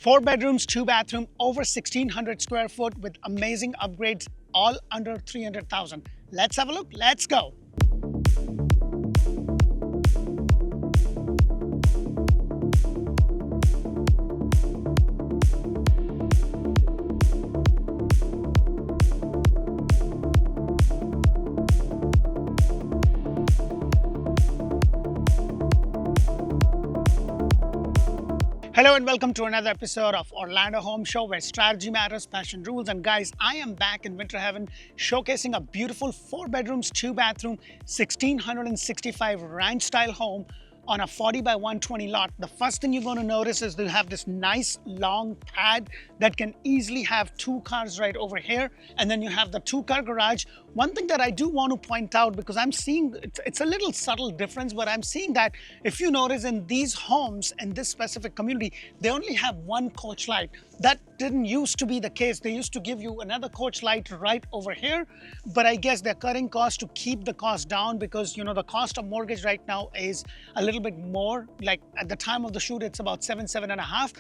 4 bedrooms, 2 bathroom, over 1600 square foot with amazing upgrades, all under 300,000. Let's have a look. Let's go. Hello and welcome to another episode of Orlando Home Show, where strategy matters, passion rules. And guys, I am back in Winter Heaven showcasing a beautiful 4 bedrooms, 2 bathroom, 1665 ranch style home on a 40 by 120 lot. The first thing you're going to notice is they have this nice long pad that can easily have 2 cars right over here, and then you have the 2-car garage. One thing that I do want to point out, because I'm seeing it's a little subtle difference, but I'm seeing that if you notice in these homes in this specific community, they only have 1 coach light. That didn't used to be the case. They used to give you another coach light right over here, but I guess they're cutting costs to keep the cost down, because the cost of mortgage right now is a little bit more. Like at the time of the shoot, it's about 7.5.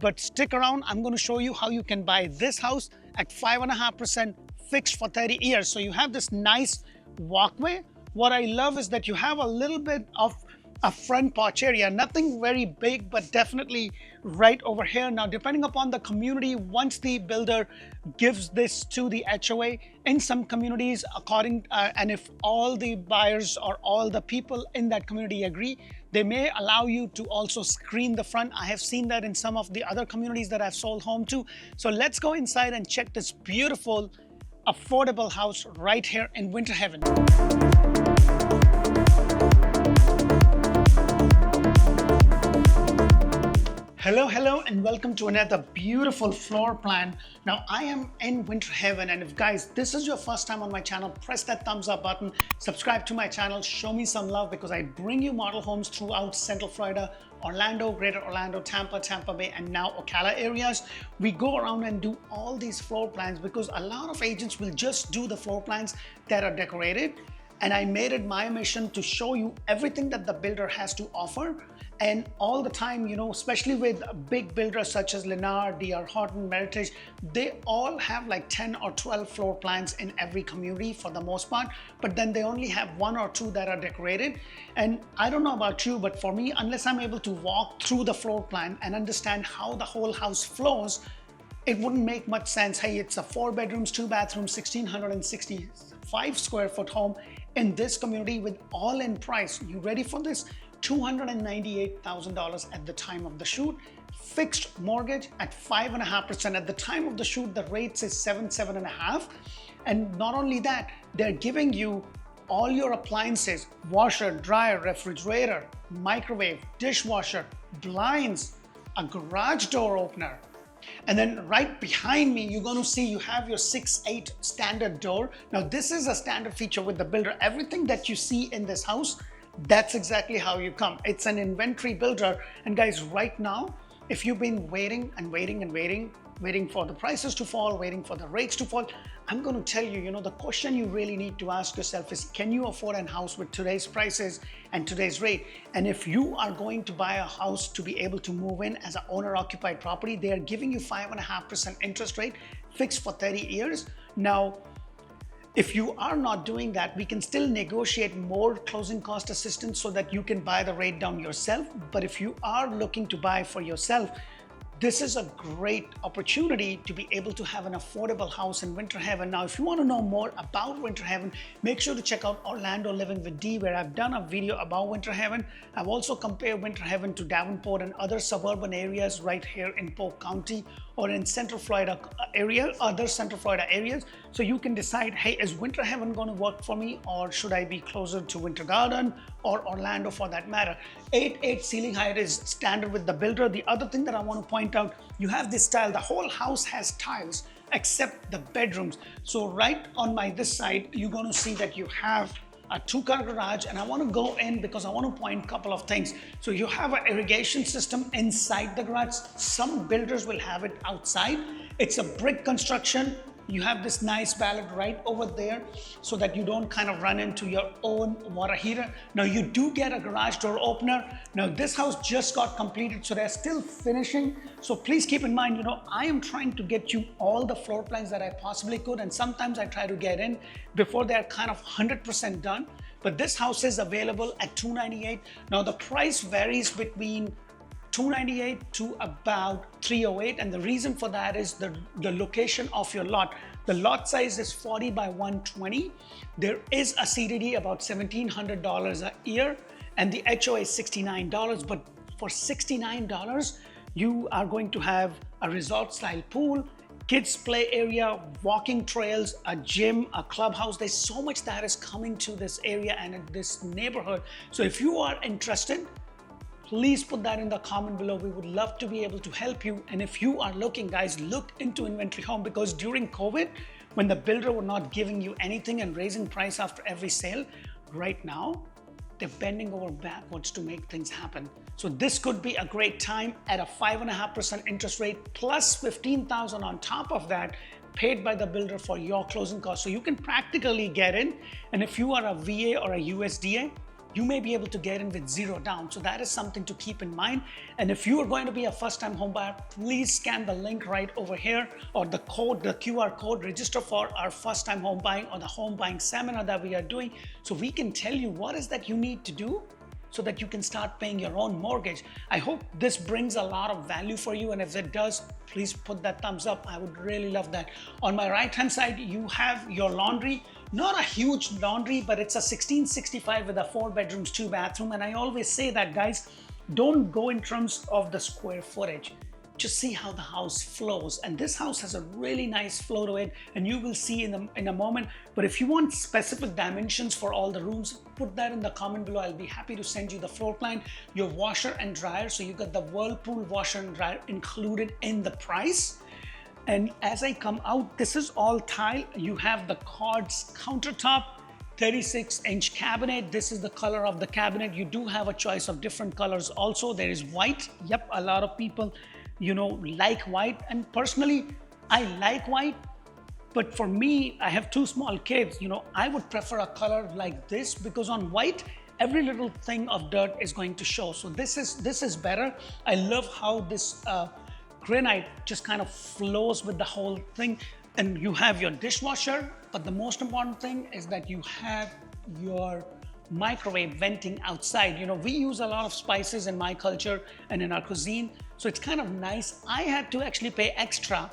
But stick around, I'm going to show you how you can buy this house at 5.5% fixed for 30 years. So you have this nice walkway. What I love is that you have a little bit of a front porch area, nothing very big, but definitely right over here. Now, depending upon the community, once the builder gives this to the HOA, in some communities, and if all the buyers or all the people in that community agree, they may allow you to also screen the front. I have seen that in some of the other communities that I've sold home to. So let's go inside and check this beautiful, affordable house right here in Winter Heaven. Hello, and welcome to another beautiful floor plan. Now, I am in Winter Heaven, and if guys, this is your first time on my channel, press that thumbs up button, subscribe to my channel, show me some love, because I bring you model homes throughout Central Florida, Orlando, Greater Orlando, Tampa Bay, and now Ocala areas. We go around and do all these floor plans because a lot of agents will just do the floor plans that are decorated. And I made it my mission to show you everything that the builder has to offer. And all the time, especially with big builders such as Lennar, D.R. Horton, Meritage, they all have like 10 or 12 floor plans in every community for the most part, but then they only have 1 or 2 that are decorated. And I don't know about you, but for me, unless I'm able to walk through the floor plan and understand how the whole house flows, it wouldn't make much sense. Hey, it's a 4 bedrooms, 2 bathrooms, 1665 square foot home in this community with all-in price. You ready for this? $298,000 at the time of the shoot. Fixed mortgage at 5.5%. At the time of the shoot, the rates is 7.5. And not only that, they're giving you all your appliances: washer, dryer, refrigerator, microwave, dishwasher, blinds, a garage door opener. And then right behind me, you're going to see you have your 6'8" standard door. Now, this is a standard feature with the builder. Everything that you see in this house, that's exactly how you come. It's an inventory builder. And guys, right now, if you've been waiting for the prices to fall, waiting for the rates to fall, I'm going to tell you, the question you really need to ask yourself is, can you afford a house with today's prices and today's rate? And if you are going to buy a house to be able to move in as an owner-occupied property, they are giving you 5.5% interest rate fixed for 30 years. Now, if you are not doing that, we can still negotiate more closing cost assistance so that you can buy the rate down yourself. But if you are looking to buy for yourself, this is a great opportunity to be able to have an affordable house in Winter Heaven. Now, if you want to know more about Winter Heaven, make sure to check out Orlando Living with D, where I've done a video about Winter Heaven. I've also compared Winter Heaven to Davenport and other suburban areas right here in Polk County or in Central Florida area, other Central Florida areas. So you can decide, hey, is Winter Heaven going to work for me, or should I be closer to Winter Garden or Orlando for that matter? 8'8" ceiling height is standard with the builder. The other thing that I want to point out, you have this tile. The whole house has tiles except the bedrooms. So right on this side, you're going to see that you have a 2-car garage, and I want to go in because I want to point a couple of things. So you have an irrigation system inside the garage. Some builders will have it outside. It's a brick construction. You have this nice ballot right over there so that you don't kind of run into your own water heater. Now you do get a garage door opener. Now this house just got completed, so they're still finishing. So please keep in mind, I am trying to get you all the floor plans that I possibly could, and sometimes I try to get in before they're kind of 100% done. But this house is available at $298. Now the price varies between $298 to about $308, and the reason for that is the location of your lot. The lot size is 40 by 120. There is a CDD about $1,700 a year, and the HOA is $69. But for $69, you are going to have a resort-style pool, kids play area, walking trails, a gym, a clubhouse. There's so much that is coming to this area and in this neighborhood. So if you are interested, please put that in the comment below. We would love to be able to help you. And if you are looking, guys, look into Inventory Home, because during COVID, when the builder were not giving you anything and raising price after every sale, right now, they're bending over backwards to make things happen. So this could be a great time at a 5.5% interest rate plus $15,000 on top of that paid by the builder for your closing costs. So you can practically get in. And if you are a VA or a USDA, you may be able to get in with zero down. So that is something to keep in mind. And if you are going to be a first-time home buyer, please scan the link right over here, or the code, the QR code, register for our first-time home buying or the home buying seminar that we are doing, so we can tell you what is that you need to do so that you can start paying your own mortgage. I hope this brings a lot of value for you, and if it does, please put that thumbs up. I would really love that. On my right-hand side, you have your laundry. Not a huge laundry, but it's a 1665 with a 4 bedrooms, 2 bathroom. And I always say that, guys, don't go in terms of the square footage. Just see how the house flows. And this house has a really nice flow to it, and you will see in a moment. But if you want specific dimensions for all the rooms, put that in the comment below. I'll be happy to send you the floor plan, your washer and dryer. So you got the Whirlpool washer and dryer included in the price. And as I come out, this is all tile. You have the Quartz countertop, 36-inch cabinet. This is the color of the cabinet. You do have a choice of different colors also. There is white. Yep, a lot of people, like white. And personally, I like white. But for me, I have 2 small kids. I would prefer a color like this, because on white, every little thing of dirt is going to show. So this is better. I love how this granite just kind of flows with the whole thing. And you have your dishwasher, but the most important thing is that you have your microwave venting outside. We use a lot of spices in my culture and in our cuisine, so it's kind of nice. I had to actually pay extra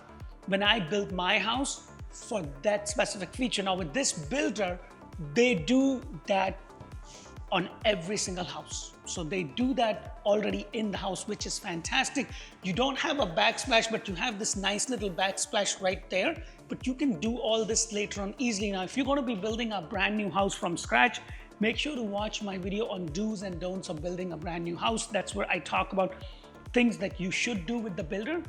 when I built my house for that specific feature. Now with this builder, they do that on every single house. So they do that already in the house, which is fantastic. You don't have a backsplash, but you have this nice little backsplash right there. But you can do all this later on easily. Now, if you're going to be building a brand new house from scratch, make sure to watch my video on do's and don'ts of building a brand new house. That's where I talk about things that you should do with the builder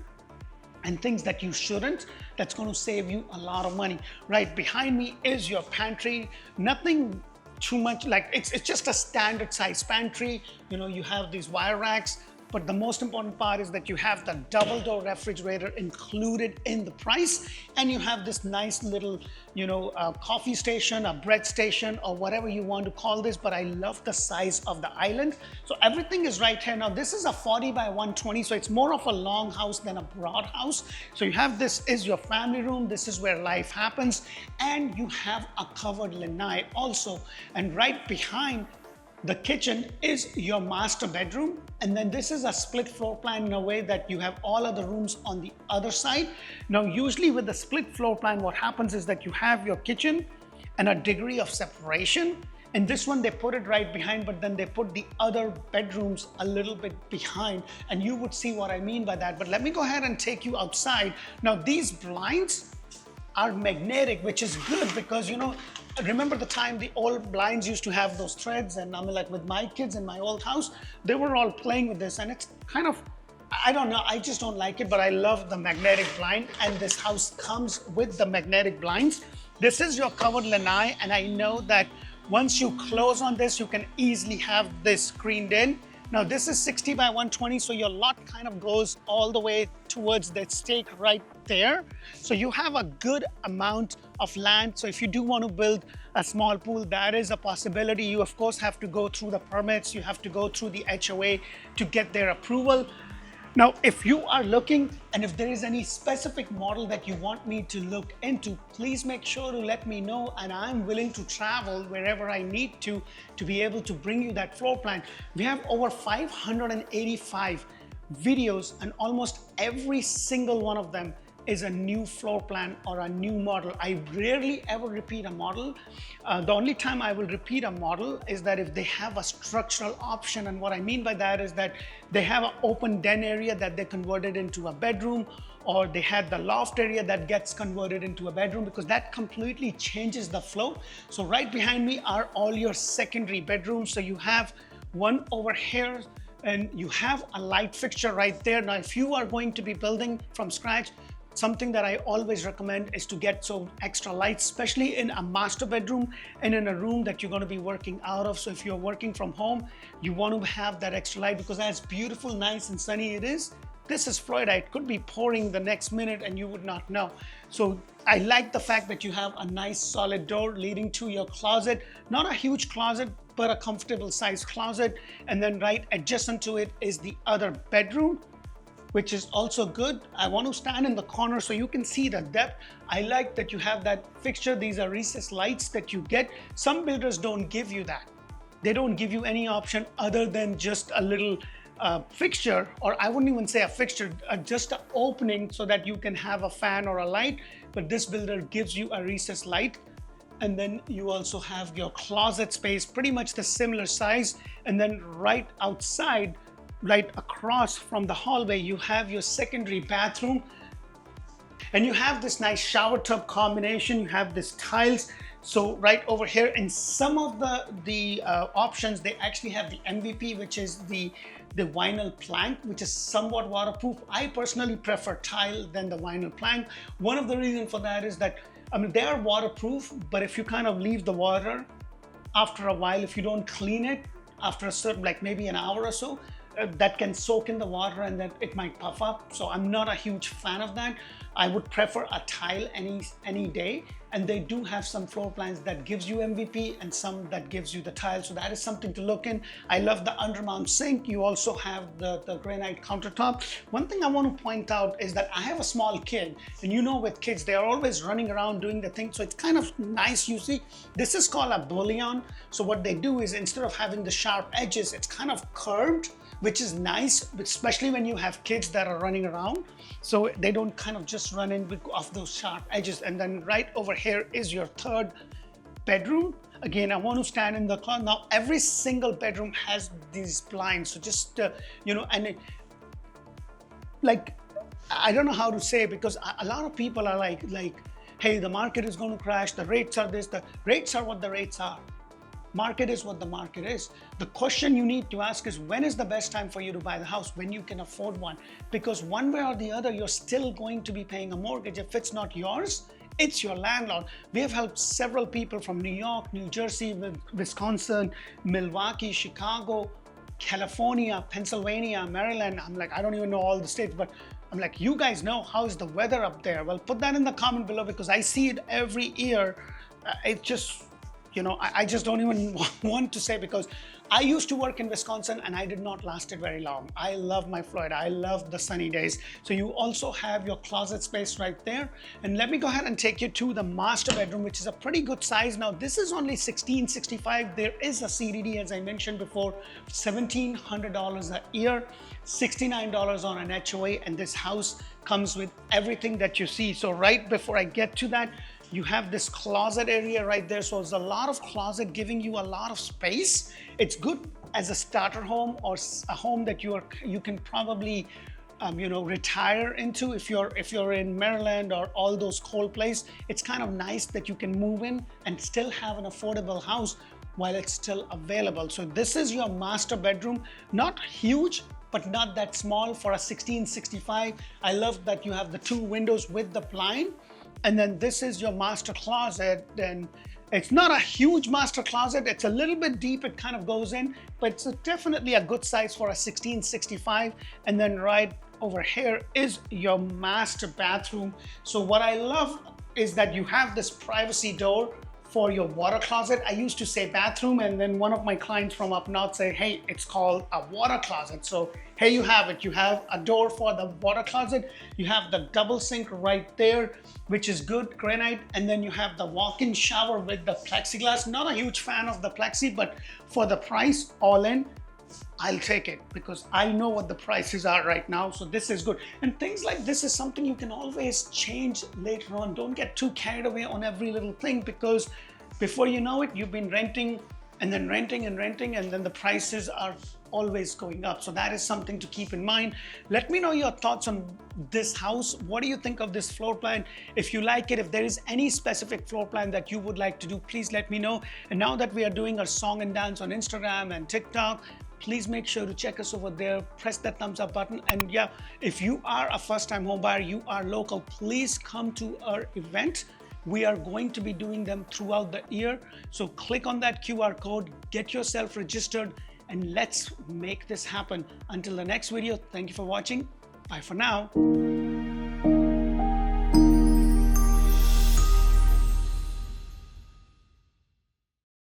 and things that you shouldn't. That's going to save you a lot of money. Right behind me is your pantry. Nothing too much, like it's just a standard size pantry. You have these wire racks, but the most important part is that you have the double door refrigerator included in the price, and you have this nice little coffee station, a bread station, or whatever you want to call this. But I love the size of the island. So everything is right here. Now this is a 40 by 120, so it's more of a long house than a broad house. So you have, this is your family room, this is where life happens, and you have a covered lanai also. And right behind the kitchen is your master bedroom, and then this is a split floor plan in a way that you have all other rooms on the other side. Now usually with the split floor plan, what happens is that you have your kitchen and a degree of separation. In this one, they put it right behind, but then they put the other bedrooms a little bit behind, and you would see what I mean by that. But let me go ahead and take you outside. Now these blinds are magnetic, which is good because remember the time the old blinds used to have those threads, and like with my kids in my old house, they were all playing with this, and it's kind of, I don't know, I just don't like it, but I love the magnetic blind, and this house comes with the magnetic blinds. This is your covered lanai, and I know that once you close on this, you can easily have this screened in. Now this is 60 by 120, so your lot kind of goes all the way towards that stake right there. So you have a good amount of land. So if you do want to build a small pool, that is a possibility. You of course have to go through the permits, you have to go through the HOA to get their approval. Now, if you are looking and if there is any specific model that you want me to look into, please make sure to let me know, and I'm willing to travel wherever I need to be able to bring you that floor plan. We have over 585 videos, and almost every single one of them is a new floor plan or a new model. I rarely ever repeat a model. The only time I will repeat a model is that if they have a structural option, and what I mean by that is that they have an open den area that they converted into a bedroom, or they had the loft area that gets converted into a bedroom, because that completely changes the flow. So right behind me are all your secondary bedrooms. So you have one over here, and you have a light fixture right there. Now, if you are going to be building from scratch, something that I always recommend is to get some extra lights, especially in a master bedroom and in a room that you're going to be working out of. So if you're working from home, you want to have that extra light, because as beautiful, nice and sunny it is, this is Florida. It could be pouring the next minute and you would not know. So I like the fact that you have a nice solid door leading to your closet. Not a huge closet, but a comfortable size closet. And then right adjacent to it is the other bedroom, which is also good. I want to stand in the corner so you can see the depth. I like that you have that fixture. These are recessed lights that you get. Some builders don't give you that. They don't give you any option other than just a little fixture, or I wouldn't even say a fixture, just an opening so that you can have a fan or a light. But this builder gives you a recessed light. And then you also have your closet space, pretty much the similar size. And then right outside, right across from the hallway, you have your secondary bathroom, and you have this nice shower tub combination. You have this tiles. So right over here, in some of the options, they actually have the MVP, which is the vinyl plank, which is somewhat waterproof. I personally prefer tile than the vinyl plank. One of the reasons for that is that, I mean, they are waterproof, but if you kind of leave the water after a while, if you don't clean it after a certain, like maybe an hour or so, that can soak in the water and that it might puff up. So I'm not a huge fan of that. I would prefer a tile any day. And they do have some floor plans that gives you MVP and some that gives you the tile. So that is something to look in. I love the undermount sink. You also have the granite countertop. One thing I want to point out is that I have a small kid, and you know, with kids, they are always running around doing the thing. So it's kind of nice. You see, this is called a bullion. So what they do is, instead of having the sharp edges, it's kind of curved, which is nice, especially when you have kids that are running around. So they don't kind of just run in off those sharp edges. And then right over here is your third bedroom. Again, I want to stand in the corner. Now, every single bedroom has these blinds. So just, you know, and like, I don't know how to say, because a lot of people are like, hey, the market is going to crash. The rates are this, the rates are what the rates are. Market is what the market is. The question you need to ask is, when is the best time for you to buy the house? When you can afford one. Because one way or the other, you're still going to be paying a mortgage. If it's not yours, it's your landlord. We have helped several people from New York, New Jersey, Wisconsin, Milwaukee, Chicago, California, Pennsylvania, Maryland. I'm like, I don't even know all the states, but I'm like, you guys know, how is the weather up there? Well, put that in the comment below, because I see it every year. It just, you know, I just don't even want to say, because I used to work in Wisconsin and I did not last it very long. I love my Florida. I love the sunny days. So you also have your closet space right there. And let me go ahead and take you to the master bedroom, which is a pretty good size. Now, this is only $1,665. There is a CDD, as I mentioned before, $1,700 a year, $69 on an HOA. And this house comes with everything that you see. So right before I get to that, you have this closet area right there. So it's a lot of closet, giving you a lot of space. It's good as a starter home, or a home that you can probably you know, retire into. If you're in Maryland or all those cold places, it's kind of nice that you can move in and still have an affordable house while it's still available. So this is your master bedroom. Not huge, but not that small for a $1,665. I love that you have the two windows with the blind. And then this is your master closet. Then It's not a huge master closet. It's a little bit deep. It kind of goes in, but it's definitely a good size for a 1665. And then right over here is your master bathroom. So what I love is that you have this privacy door for your water closet. I used to say bathroom, and then one of my clients from up north say, hey, it's called a water closet. So here you have it. You have a door for the water closet. You have the double sink right there, which is good, granite. And then you have the walk-in shower with the plexiglass. Not a huge fan of the plexi, but for the price, all in, I'll take it because I know what the prices are right now. So this is good. And things like this is something you can always change later on. Don't get too carried away on every little thing, because before you know it, you've been renting and then renting and renting, and then the prices are always going up. So that is something to keep in mind. Let me know your thoughts on this house. What do you think of this floor plan? If you like it, if there is any specific floor plan that you would like to do, please let me know. And now that we are doing our song and dance on Instagram and TikTok, please make sure to check us over there. Press that thumbs up button. And yeah, if you are a first-time home buyer, you are local, please come to our event. We are going to be doing them throughout the year. So click on that QR code, get yourself registered, and let's make this happen. Until the next video, thank you for watching. Bye for now.